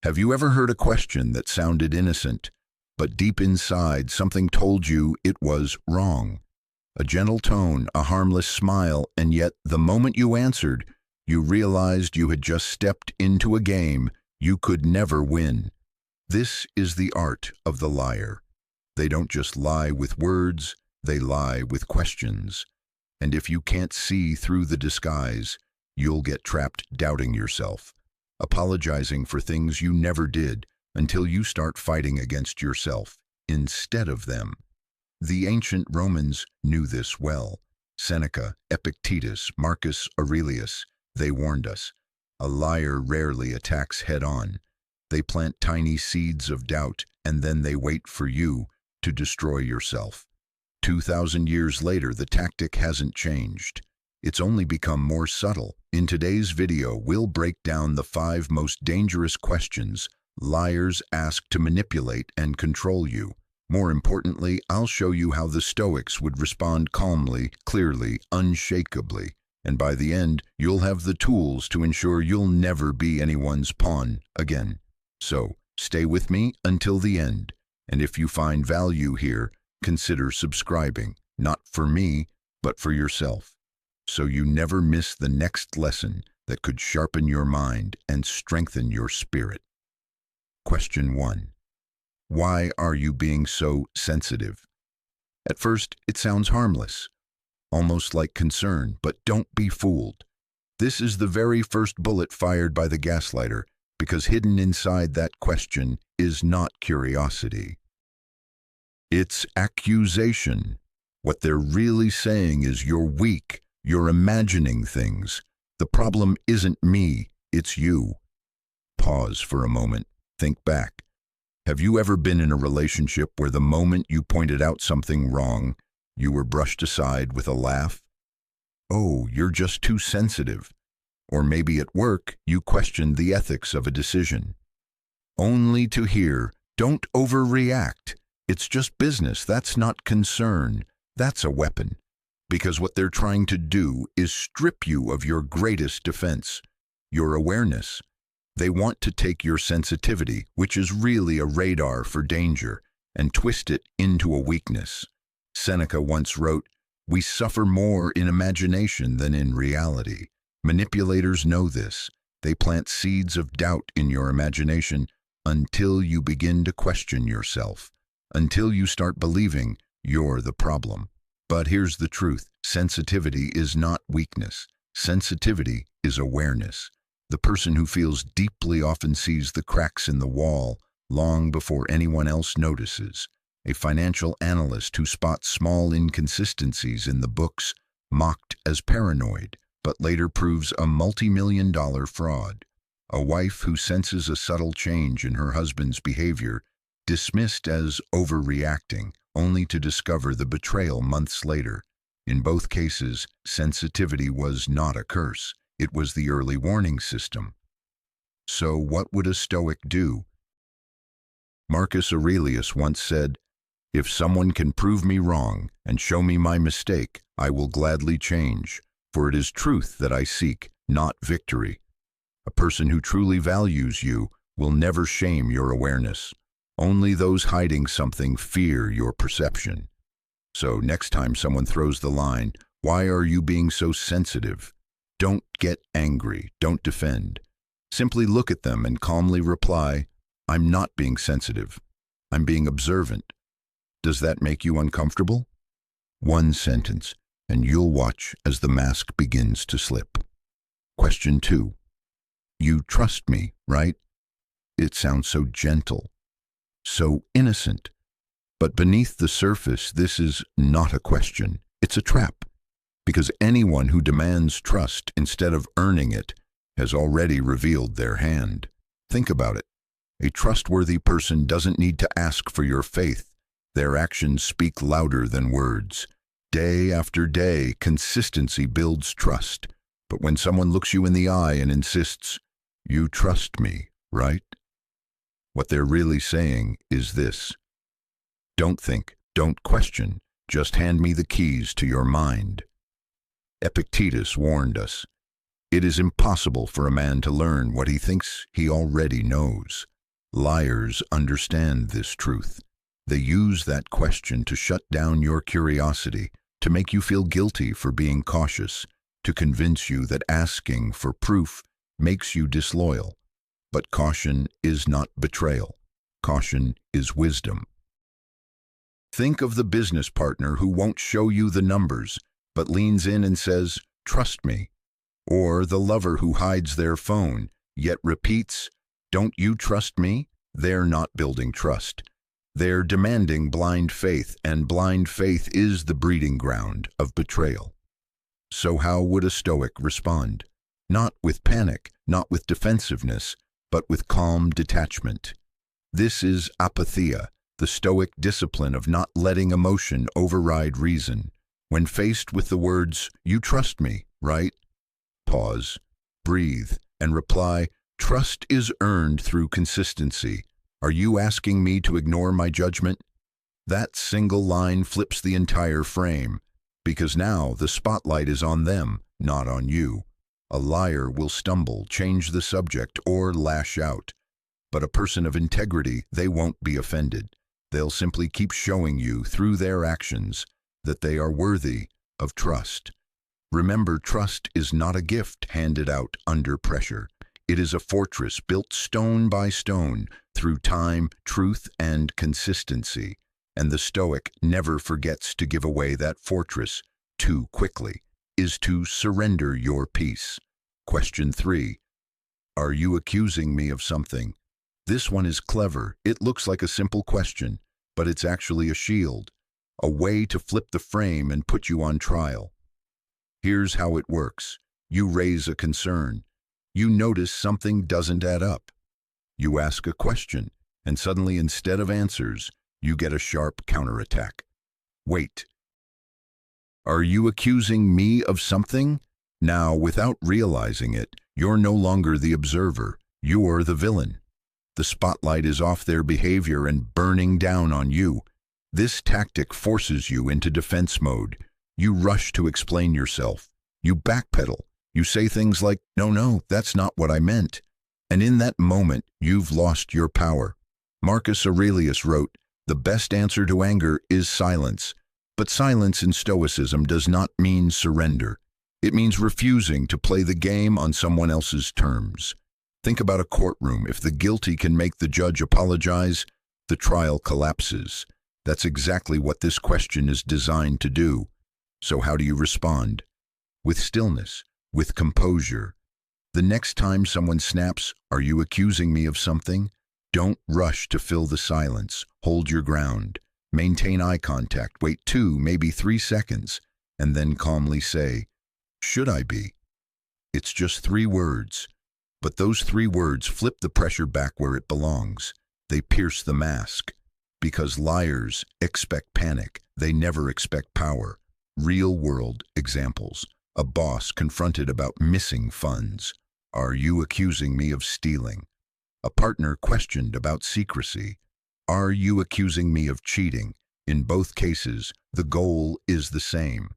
Have you ever heard a question that sounded innocent, but deep inside something told you it was wrong? A gentle tone, a harmless smile, and yet the moment you answered, you realized you had just stepped into a game you could never win. This is the art of the liar. They don't just lie with words, they lie with questions. And if you can't see through the disguise, you'll get trapped doubting yourself, apologizing for things you never did until you start fighting against yourself instead of them. The ancient Romans knew this well. Seneca, Epictetus, Marcus Aurelius, they warned us. A liar rarely attacks head-on. They plant tiny seeds of doubt, and then they wait for you to destroy yourself. 2,000 years later, the tactic hasn't changed. It's only become more subtle. In today's video, we'll break down the 5 most dangerous questions liars ask to manipulate and control you. More importantly, I'll show you how the Stoics would respond calmly, clearly, unshakably. And by the end, you'll have the tools to ensure you'll never be anyone's pawn again. So, stay with me until the end. And if you find value here, consider subscribing, not for me, but for yourself, so you never miss the next lesson that could sharpen your mind and strengthen your spirit. Question 1. Why are you being so sensitive? At first, it sounds harmless, almost like concern, but don't be fooled. This is the very first bullet fired by the gaslighter, because hidden inside that question is not curiosity. It's accusation. What they're really saying is you're weak, you're imagining things. The problem isn't me, it's you. Pause for a moment, think back. Have you ever been in a relationship where the moment you pointed out something wrong, you were brushed aside with a laugh? Oh, you're just too sensitive. Or maybe at work, you questioned the ethics of a decision. Only to hear, don't overreact. It's just business, that's not concern. That's a weapon. Because what they're trying to do is strip you of your greatest defense, your awareness. They want to take your sensitivity, which is really a radar for danger, and twist it into a weakness. Seneca once wrote, "We suffer more in imagination than in reality." Manipulators know this. They plant seeds of doubt in your imagination until you begin to question yourself, until you start believing you're the problem. But here's the truth. Sensitivity is not weakness. Sensitivity is awareness. The person who feels deeply often sees the cracks in the wall long before anyone else notices. A financial analyst who spots small inconsistencies in the books, mocked as paranoid, but later proves a multi-million-dollar fraud. A wife who senses a subtle change in her husband's behavior, dismissed as overreacting, only to discover the betrayal months later. In both cases, sensitivity was not a curse. It was the early warning system. So what would a Stoic do? Marcus Aurelius once said, "If someone can prove me wrong and show me my mistake, I will gladly change, for it is truth that I seek, not victory." A person who truly values you will never shame your awareness. Only those hiding something fear your perception. So next time someone throws the line, "Why are you being so sensitive?" Don't get angry, don't defend. Simply look at them and calmly reply, "I'm not being sensitive. I'm being observant." Does that make you uncomfortable? One sentence, and you'll watch as the mask begins to slip. Question 2. You trust me, right? It sounds so gentle, so innocent. But beneath the surface, this is not a question. It's a trap. Because anyone who demands trust instead of earning it has already revealed their hand. Think about it. A trustworthy person doesn't need to ask for your faith. Their actions speak louder than words. Day after day, consistency builds trust. But when someone looks you in the eye and insists, "You trust me, right?" what they're really saying is this: don't think, don't question, just hand me the keys to your mind. Epictetus warned us, "It is impossible for a man to learn what he thinks he already knows." Liars understand this truth. They use that question to shut down your curiosity, to make you feel guilty for being cautious, to convince you that asking for proof makes you disloyal. But caution is not betrayal. Caution is wisdom. Think of the business partner who won't show you the numbers, but leans in and says, "Trust me." Or the lover who hides their phone, yet repeats, "Don't you trust me?" They're not building trust. They're demanding blind faith, and blind faith is the breeding ground of betrayal. So how would a Stoic respond? Not with panic, not with defensiveness, but with calm detachment. This is apatheia, the Stoic discipline of not letting emotion override reason. When faced with the words, "You trust me, right?" Pause, breathe, and reply, "Trust is earned through consistency. Are you asking me to ignore my judgment?" That single line flips the entire frame, because now the spotlight is on them, not on you. A liar will stumble, change the subject, or lash out. But a person of integrity, they won't be offended. They'll simply keep showing you through their actions that they are worthy of trust. Remember, trust is not a gift handed out under pressure. It is a fortress built stone by stone through time, truth, and consistency. And the Stoic never forgets to give away that fortress too quickly, is to surrender your peace. Question 3. Are you accusing me of something? This one is clever. It looks like a simple question, but it's actually a shield, a way to flip the frame and put you on trial. Here's how it works. You raise a concern. You notice something doesn't add up. You ask a question, and suddenly, instead of answers, you get a sharp counterattack. Wait. Are you accusing me of something? Now, without realizing it, you're no longer the observer. You're the villain. The spotlight is off their behavior and burning down on you. This tactic forces you into defense mode. You rush to explain yourself. You backpedal. You say things like, no, that's not what I meant. And in that moment, you've lost your power. Marcus Aurelius wrote, "The best answer to anger is silence." But silence in Stoicism does not mean surrender. It means refusing to play the game on someone else's terms. Think about a courtroom. If the guilty can make the judge apologize, the trial collapses. That's exactly what this question is designed to do. So how do you respond? With stillness, with composure. The next time someone snaps, "Are you accusing me of something?" Don't rush to fill the silence. Hold your ground. Maintain eye contact. Wait 2, maybe 3 seconds, and then calmly say, "Should I be?" It's just 3 words. But those 3 words flip the pressure back where it belongs. They pierce the mask. Because liars expect panic. They never expect power. Real-world examples. A boss confronted about missing funds. "Are you accusing me of stealing?" A partner questioned about secrecy. "Are you accusing me of cheating?" In both cases, the goal is the same.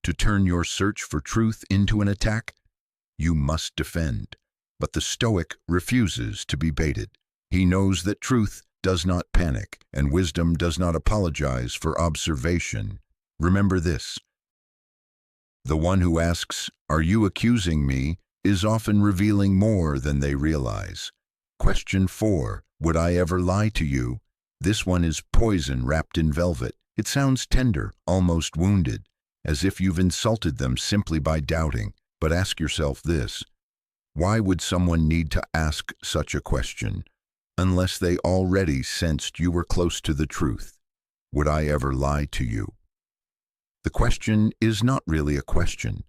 To turn your search for truth into an attack, you must defend. But the Stoic refuses to be baited. He knows that truth does not panic, and wisdom does not apologize for observation. Remember this. The one who asks, "Are you accusing me?" is often revealing more than they realize. Question 4. Would I ever lie to you? This one is poison wrapped in velvet. It sounds tender, almost wounded, as if you've insulted them simply by doubting. But ask yourself this. Why would someone need to ask such a question, unless they already sensed you were close to the truth? Would I ever lie to you? The question is not really a question.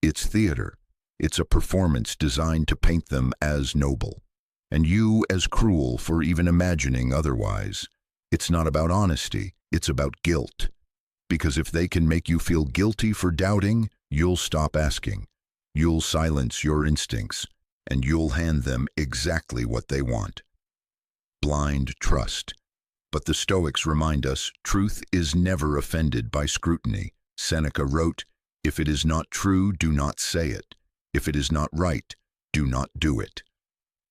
It's theater. It's a performance designed to paint them as noble, and you as cruel for even imagining otherwise. It's not about honesty. It's about guilt. Because if they can make you feel guilty for doubting, you'll stop asking. You'll silence your instincts, and you'll hand them exactly what they want. Blind trust. But the Stoics remind us truth is never offended by scrutiny. Seneca wrote, "If it is not true, do not say it. If it is not right, do not do it."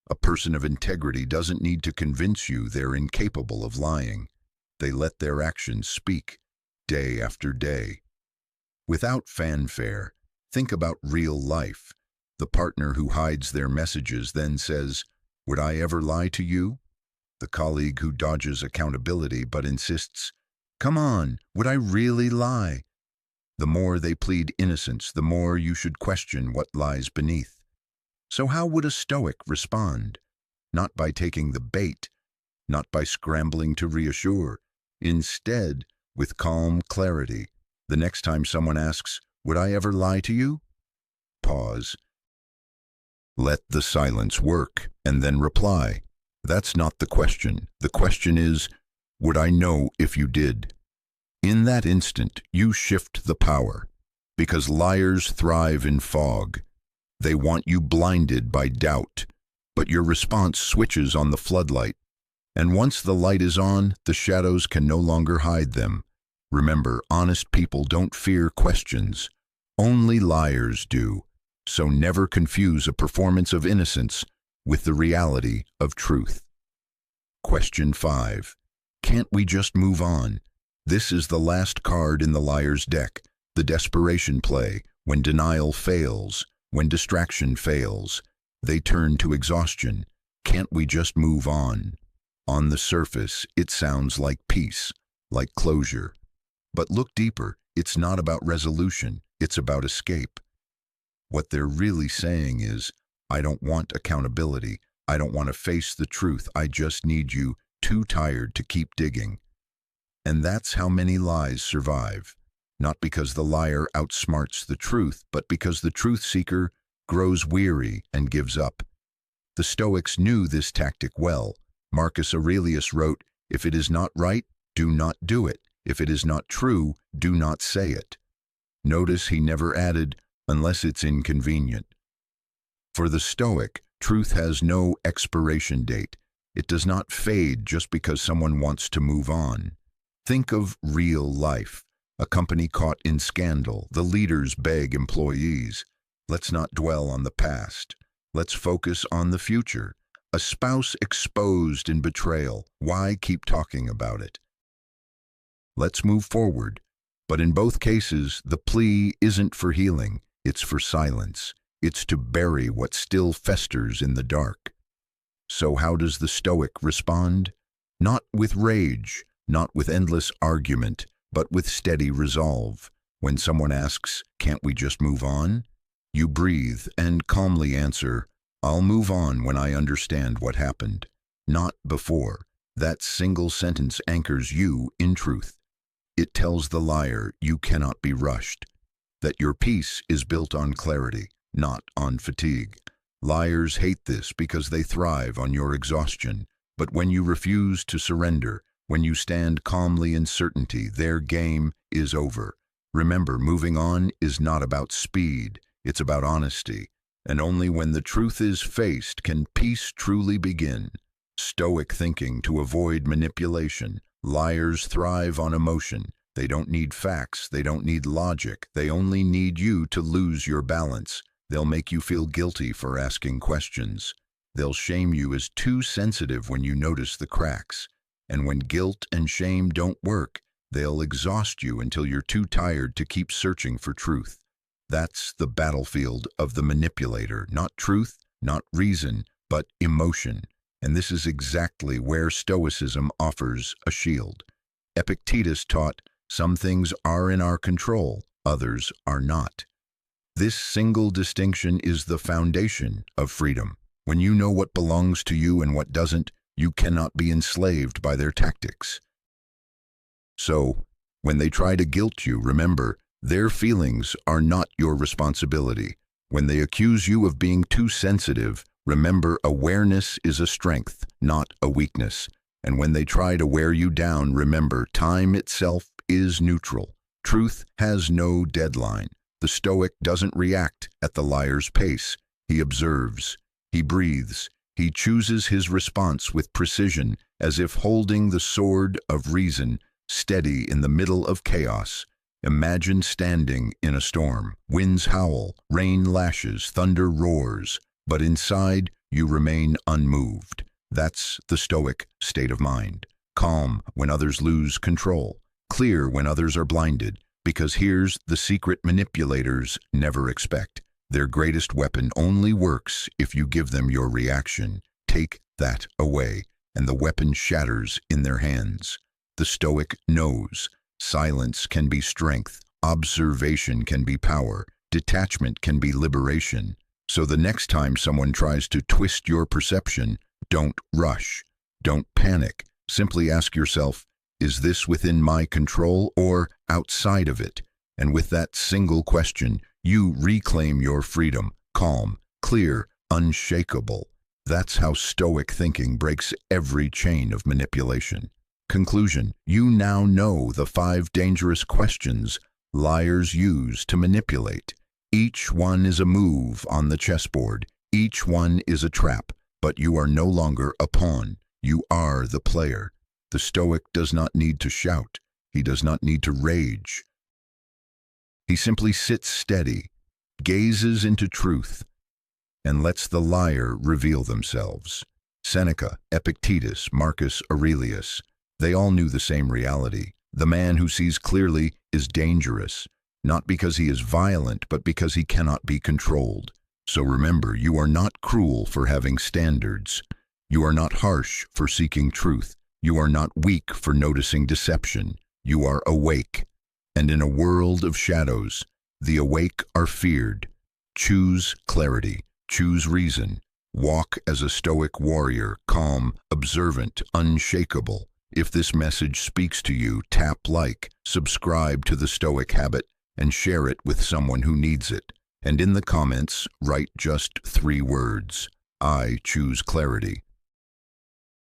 A person of integrity doesn't need to convince you they're incapable of lying. They let their actions speak, day after day. Without fanfare, think about real life. The partner who hides their messages then says, "Would I ever lie to you?" The colleague who dodges accountability but insists, "Come on, would I really lie?" The more they plead innocence, the more you should question what lies beneath. So how would a Stoic respond? Not by taking the bait, not by scrambling to reassure. Instead, with calm clarity, the next time someone asks, "Would I ever lie to you?" Pause. Let the silence work, and then reply. That's not the question. The question is, would I know if you did? In that instant, you shift the power, because liars thrive in fog. They want you blinded by doubt, but your response switches on the floodlight. And once the light is on, the shadows can no longer hide them. Remember, honest people don't fear questions. Only liars do. So never confuse a performance of innocence with the reality of truth. Question 5. Can't we just move on? This is the last card in the liar's deck, the desperation play. When denial fails, when distraction fails, they turn to exhaustion. Can't we just move on? On the surface, it sounds like peace, like closure. But look deeper, it's not about resolution, it's about escape. What they're really saying is, I don't want accountability, I don't want to face the truth, I just need you, too tired to keep digging. And that's how many lies survive. Not because the liar outsmarts the truth, but because the truth seeker grows weary and gives up. The Stoics knew this tactic well. Marcus Aurelius wrote, "If it is not right, do not do it. If it is not true, do not say it." Notice he never added, "unless it's inconvenient." For the Stoic, truth has no expiration date. It does not fade just because someone wants to move on. Think of real life. A company caught in scandal. The leaders beg employees, "Let's not dwell on the past. Let's focus on the future." A spouse exposed in betrayal. Why keep talking about it? Let's move forward. But in both cases, the plea isn't for healing, it's for silence. It's to bury what still festers in the dark. So how does the Stoic respond? Not with rage, not with endless argument, but with steady resolve. When someone asks, "Can't we just move on?" you breathe and calmly answer, "I'll move on when I understand what happened." Not before. That single sentence anchors you in truth. It tells the liar you cannot be rushed, that your peace is built on clarity, not on fatigue. Liars hate this because they thrive on your exhaustion. But when you refuse to surrender, when you stand calmly in certainty, their game is over. Remember, moving on is not about speed, it's about honesty. And only when the truth is faced can peace truly begin. Stoic thinking to avoid manipulation. Liars thrive on emotion. They don't need facts, they don't need logic, they only need you to lose your balance. They'll make you feel guilty for asking questions. They'll shame you as too sensitive when you notice the cracks. And when guilt and shame don't work, they'll exhaust you until you're too tired to keep searching for truth. That's the battlefield of the manipulator. Not truth, not reason, but emotion. And this is exactly where Stoicism offers a shield. Epictetus taught, some things are in our control, others are not. This single distinction is the foundation of freedom. When you know what belongs to you and what doesn't, you cannot be enslaved by their tactics. So, when they try to guilt you, remember, their feelings are not your responsibility. When they accuse you of being too sensitive, remember, awareness is a strength, not a weakness. And when they try to wear you down, remember, time itself is neutral. Truth has no deadline. The Stoic doesn't react at the liar's pace. He observes, he breathes, he chooses his response with precision, as if holding the sword of reason steady in the middle of chaos. Imagine standing in a storm. Winds howl, rain lashes, thunder roars. But inside, you remain unmoved. That's the Stoic state of mind. Calm when others lose control. Clear when others are blinded. Because here's the secret manipulators never expect. Their greatest weapon only works if you give them your reaction. Take that away, and the weapon shatters in their hands. The Stoic knows silence can be strength, observation can be power, detachment can be liberation. So the next time someone tries to twist your perception, don't rush, don't panic. Simply ask yourself, is this within my control or outside of it? And with that single question, you reclaim your freedom, calm, clear, unshakable. That's how Stoic thinking breaks every chain of manipulation. Conclusion: you now know the 5 dangerous questions liars use to manipulate. Each one is a move on the chessboard. Each one is a trap, but you are no longer a pawn. You are the player. The Stoic does not need to shout. He does not need to rage. He simply sits steady, gazes into truth, and lets the liar reveal themselves. Seneca, Epictetus, Marcus Aurelius, they all knew the same reality. The man who sees clearly is dangerous, not because he is violent, but because he cannot be controlled. So remember, you are not cruel for having standards. You are not harsh for seeking truth. You are not weak for noticing deception. You are awake. And in a world of shadows, the awake are feared. Choose clarity. Choose reason. Walk as a Stoic warrior, calm, observant, unshakable. If this message speaks to you, tap like, subscribe to the Stoic Habit, and share it with someone who needs it. And in the comments, write just 3 words. I choose clarity.